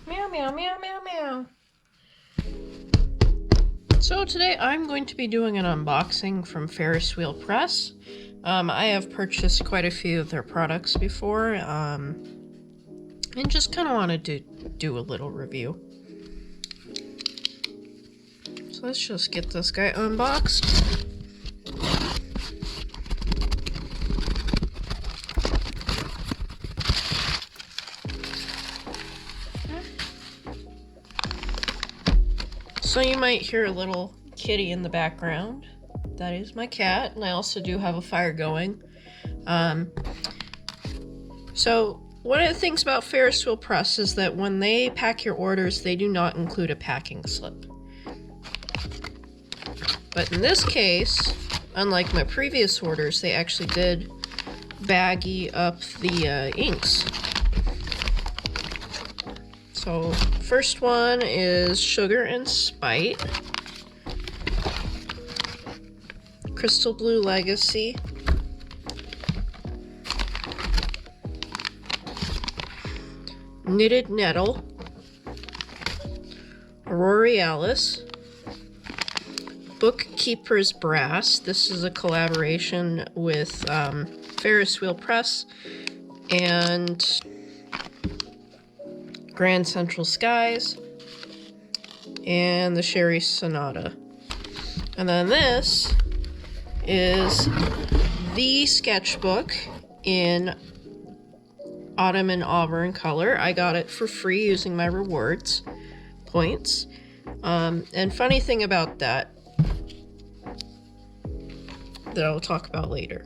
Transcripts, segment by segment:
Meow, meow, meow, meow, meow. So today I'm going to be doing an unboxing from Ferris Wheel Press. I have purchased quite a few of their products before, and just kind of wanted to do a little review. So let's just get this guy unboxed. So you might hear a little kitty in the background. That is my cat, and I also do have a fire going. So one of the things about Ferris Wheel Press is that when they pack your orders, they do not include a packing slip. But in this case, unlike my previous orders, they actually did baggy up the inks. So first one is Sugar and Spite, Crystal Blue Legacy, Knitted Nettle, Aurealis, Bookkeeper's Brass. This is a collaboration with Ferris Wheel Press and Grand Central Skies, and the Sherry Sonata. And then this is the sketchbook in Autumn and Auburn color. I got it for free using my rewards points. And funny thing about that I will talk about later.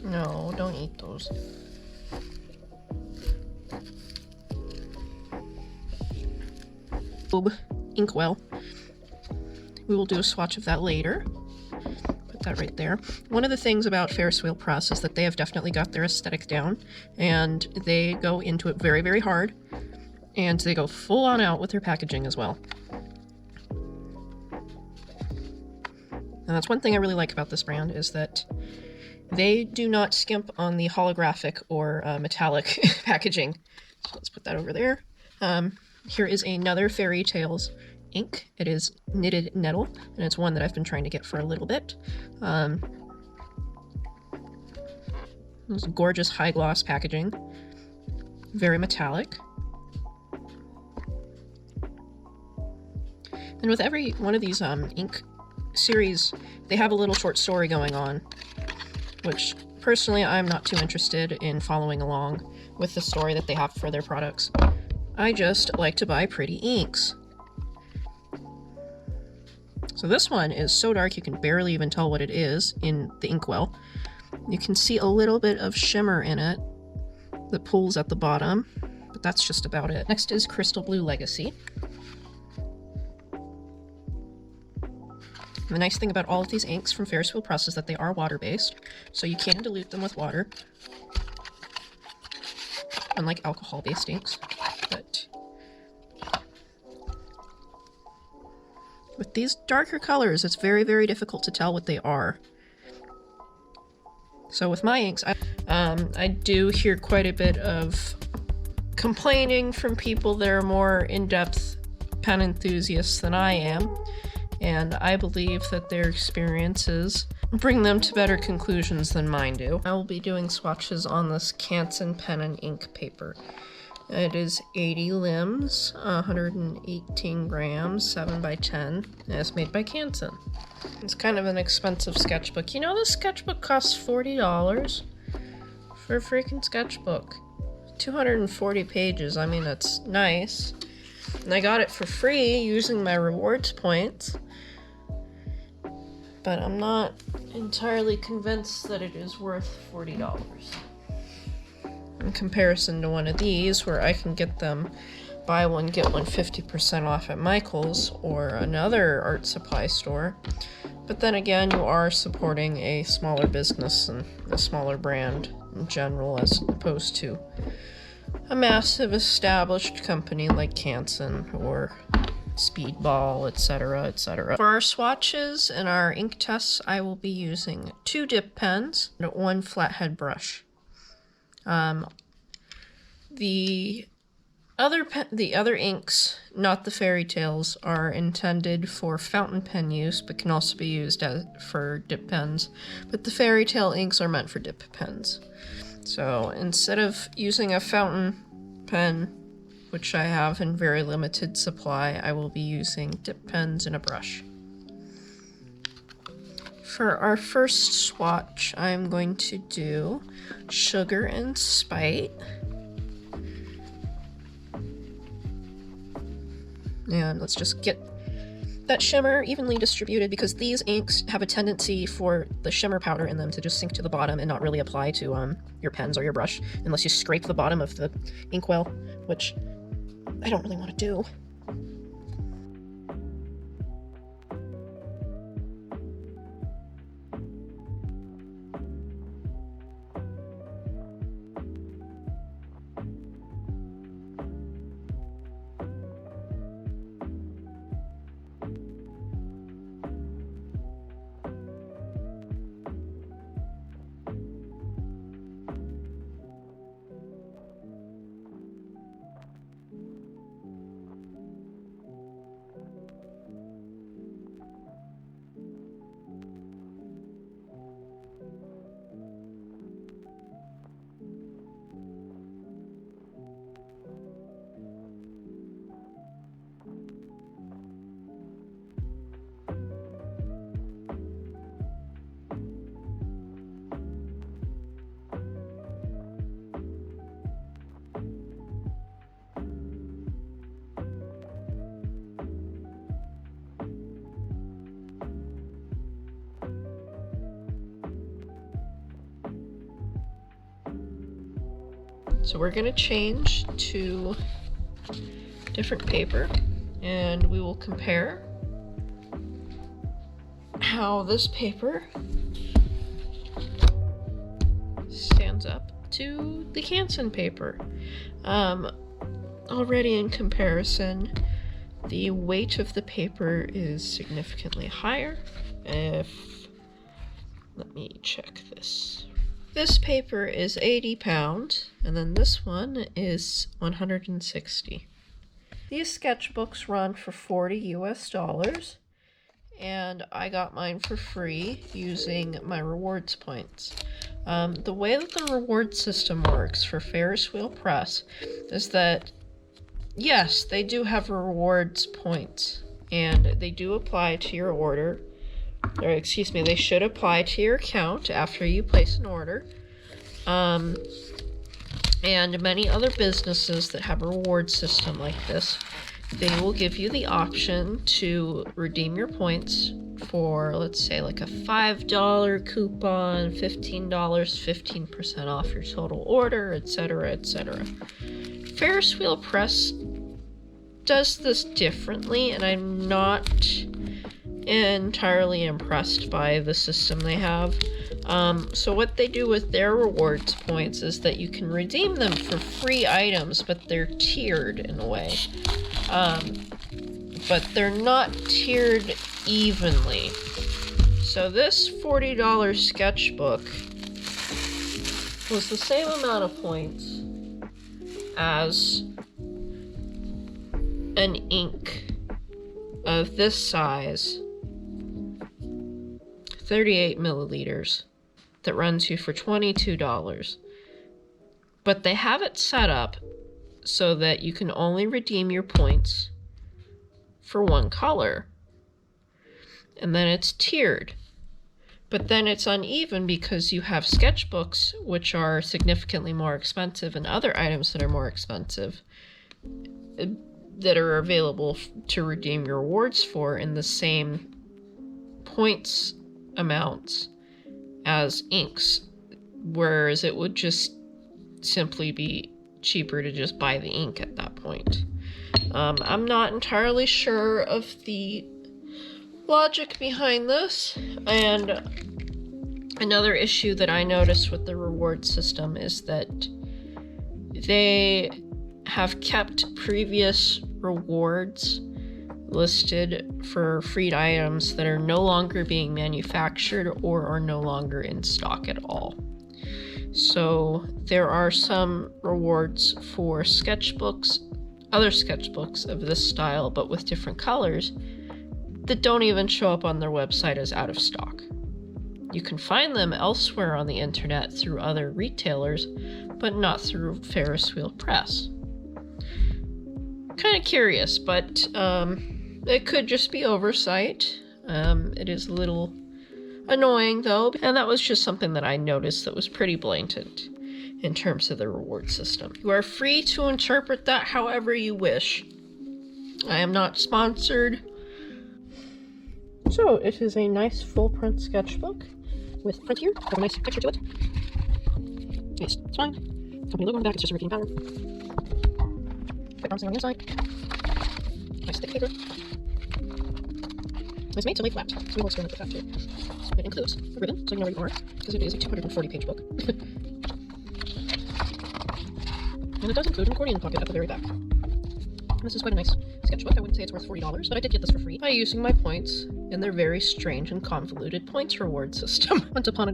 No, don't eat those. Inkwell. We will do a swatch of that later. Put that right there. One of the things about Ferris Wheel Press is that they have definitely got their aesthetic down, and they go into it very, very hard, and they go full on out with their packaging as well. And that's one thing I really like about this brand, is that they do not skimp on the holographic or metallic packaging. So let's put that over there. Here is another Fairy Tales ink. It is Knitted Nettle, and it's one that I've been trying to get for a little bit. This gorgeous high gloss packaging. Very metallic. And with every one of these ink series, they have a little short story going on, which personally I'm not too interested in following along with the story that they have for their products. I just like to buy pretty inks. So this one is so dark you can barely even tell what it is in the inkwell. You can see a little bit of shimmer in it that pulls at the bottom, but that's just about it. Next is Crystal Blue Legacy. And the nice thing about all of these inks from Ferris Wheel Press is that they are water-based, so you can dilute them with water, unlike alcohol-based inks. But with these darker colors, it's very, very difficult to tell what they are. So with my inks, I do hear quite a bit of complaining from people that are more in-depth pen enthusiasts than I am. And I believe that their experiences bring them to better conclusions than mine do. I will be doing swatches on this Canson pen and ink paper. It is 80 limbs, 118 grams, 7 by 10, and it's made by Canson. It's kind of an expensive sketchbook. You know, this sketchbook costs $40 for a freaking sketchbook. 240 pages, I mean, that's nice. And I got it for free using my rewards points. But I'm not entirely convinced that it is worth $40. In comparison to one of these, where I can get them buy one, get one 50% off at Michael's or another art supply store. But then again, you are supporting a smaller business and a smaller brand in general, as opposed to a massive established company like Canson or Speedball, etc., etc. For our swatches and our ink tests, I will be using 2 dip pens and 1 flathead brush. The other inks, not the fairy tales, are intended for fountain pen use, but can also be used for dip pens. But the fairy tale inks are meant for dip pens. So instead of using a fountain pen, which I have in very limited supply, I will be using dip pens and a brush. For our first swatch, I'm going to do Sugar and Spite. And let's just get that shimmer evenly distributed, because these inks have a tendency for the shimmer powder in them to just sink to the bottom and not really apply to your pens or your brush unless you scrape the bottom of the inkwell, which I don't really want to do. So we're going to change to different paper, and we will compare how this paper stands up to the Canson paper. Already in comparison, the weight of the paper is significantly higher. Let me check this. This paper is 80 pounds, and then this one is 160. These sketchbooks run for $40 US, and I got mine for free using my rewards points. The way that the reward system works for Ferris Wheel Press is that, yes, they do have rewards points, and they do apply to your order. Or excuse me, they should apply to your account after you place an order. And many other businesses that have a reward system like this, they will give you the option to redeem your points for, let's say, like a $5 coupon, $15, 15% off your total order, etc., etc. Ferris Wheel Press does this differently, and I'm not entirely impressed by the system they have. So what they do with their rewards points is that you can redeem them for free items, but they're tiered in a way. But they're not tiered evenly. So this $40 sketchbook was the same amount of points as an ink of this size, 38 milliliters, that runs you for $22. But they have it set up so that you can only redeem your points for one color. And then it's tiered. But then it's uneven because you have sketchbooks, which are significantly more expensive, and other items that are more expensive that are available to redeem your rewards for in the same points amounts as inks, whereas it would just simply be cheaper to just buy the ink at that point. I'm not entirely sure of the logic behind this, and another issue that I noticed with the reward system is that they have kept previous rewards listed for freed items that are no longer being manufactured or are no longer in stock at all. So there are some rewards for sketchbooks, other sketchbooks of this style but with different colors, that don't even show up on their website as out of stock. You can find them elsewhere on the internet through other retailers, but not through Ferris Wheel Press. Kind of curious, but it could just be oversight. It is a little annoying though, and that was just something that I noticed that was pretty blatant in terms of the reward system. You are free to interpret that however you wish. I am not sponsored. So it is a nice full print sketchbook with print here, have a nice texture to it. It's fine. Company logo on the back, it's just a routine pattern. Quick bouncing on the inside. Nice thick paper. It's made to lay flat, so we will experiment with that too. It includes a ribbon, so you know where you are, because it is a 240-page book. And it does include an accordion pocket at the very back. This is quite a nice sketchbook. I wouldn't say it's worth $40, but I did get this for free by using my points in their very strange and convoluted points reward system. Once upon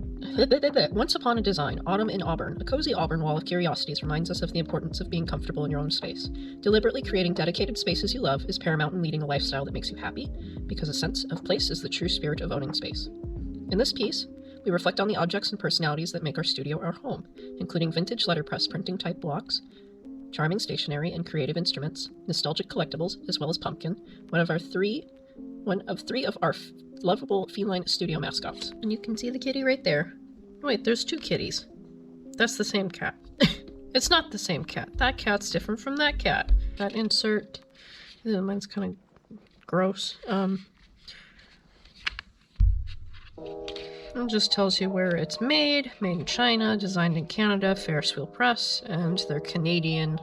a design, Autumn in Auburn. A cozy Auburn wall of curiosities reminds us of the importance of being comfortable in your own space. Deliberately creating dedicated spaces you love is paramount in leading a lifestyle that makes you happy, because a sense of place is the true spirit of owning space. In this piece, we reflect on the objects and personalities that make our studio our home, including vintage letterpress printing type blocks, charming stationery and creative instruments, nostalgic collectibles, as well as Pumpkin, one of three of our lovable feline studio mascots. And you can see the kitty right there. Wait, there's two kitties. That's the same cat. It's not the same cat. That cat's different from that cat. That insert, mine's kind of gross. It just tells you where it's made in China, designed in Canada, Ferris Wheel Press, and their Canadian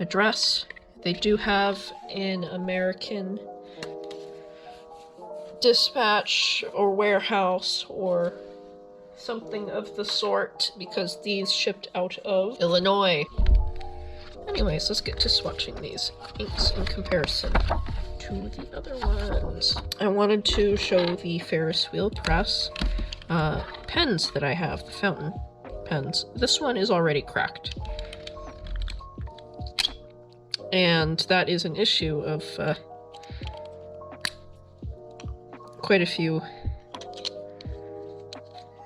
address. They do have an American dispatch or warehouse or something of the sort, because these shipped out of Illinois. Anyways, let's get to swatching these inks in comparison to the other ones. I wanted to show the Ferris Wheel Press pens that I have, the fountain pens. This one is already cracked. And that is an issue of quite a few.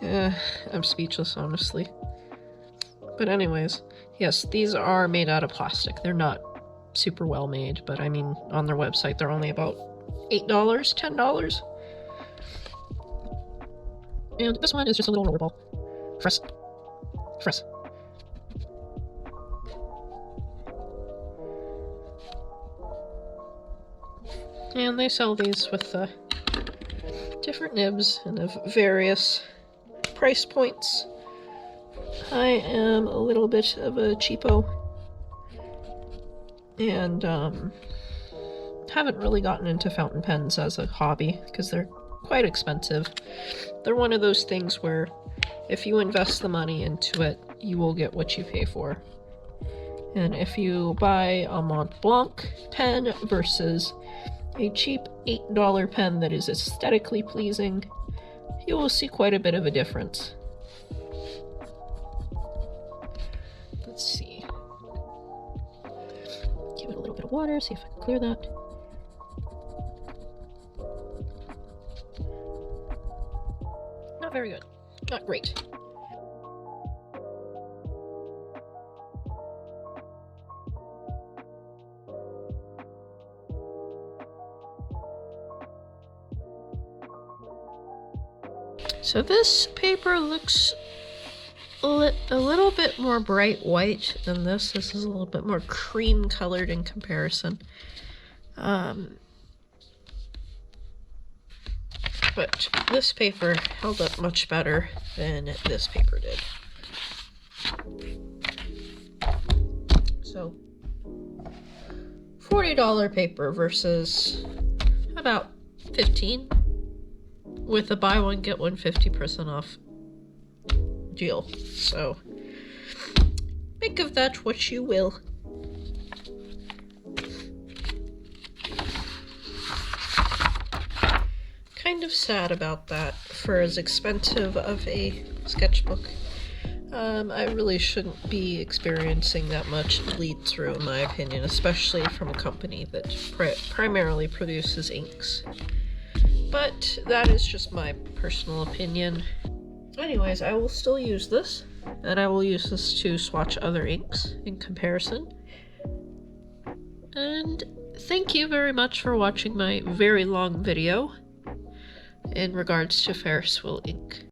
I'm speechless, honestly. But anyways, yes, these are made out of plastic. They're not super well made, but I mean, on their website, they're only about $8, $10. And this one is just a little rollerball. Ferris. And they sell these with different nibs and of various price points. I am a little bit of a cheapo and haven't really gotten into fountain pens as a hobby because they're quite expensive. They're one of those things where if you invest the money into it, you will get what you pay for. And if you buy a Mont Blanc pen versus a cheap $8 pen that is aesthetically pleasing, you will see quite a bit of a difference. Let's see. Give it a little bit of water, see if I can clear that. Not very good. Not great. So this paper looks a little bit more bright white than this. This is a little bit more cream colored in comparison. But this paper held up much better than this paper did. So, $40 paper versus about $15 with a buy one get one 50% off deal. So, make of that what you will. kind of sad about that for as expensive of a sketchbook. I really shouldn't be experiencing that much bleed through, in my opinion, especially from a company that primarily produces inks. But that is just my personal opinion. Anyways, I will still use this, and I will use this to swatch other inks in comparison. And thank you very much for watching my very long video in regards to Ferris Wheel ink.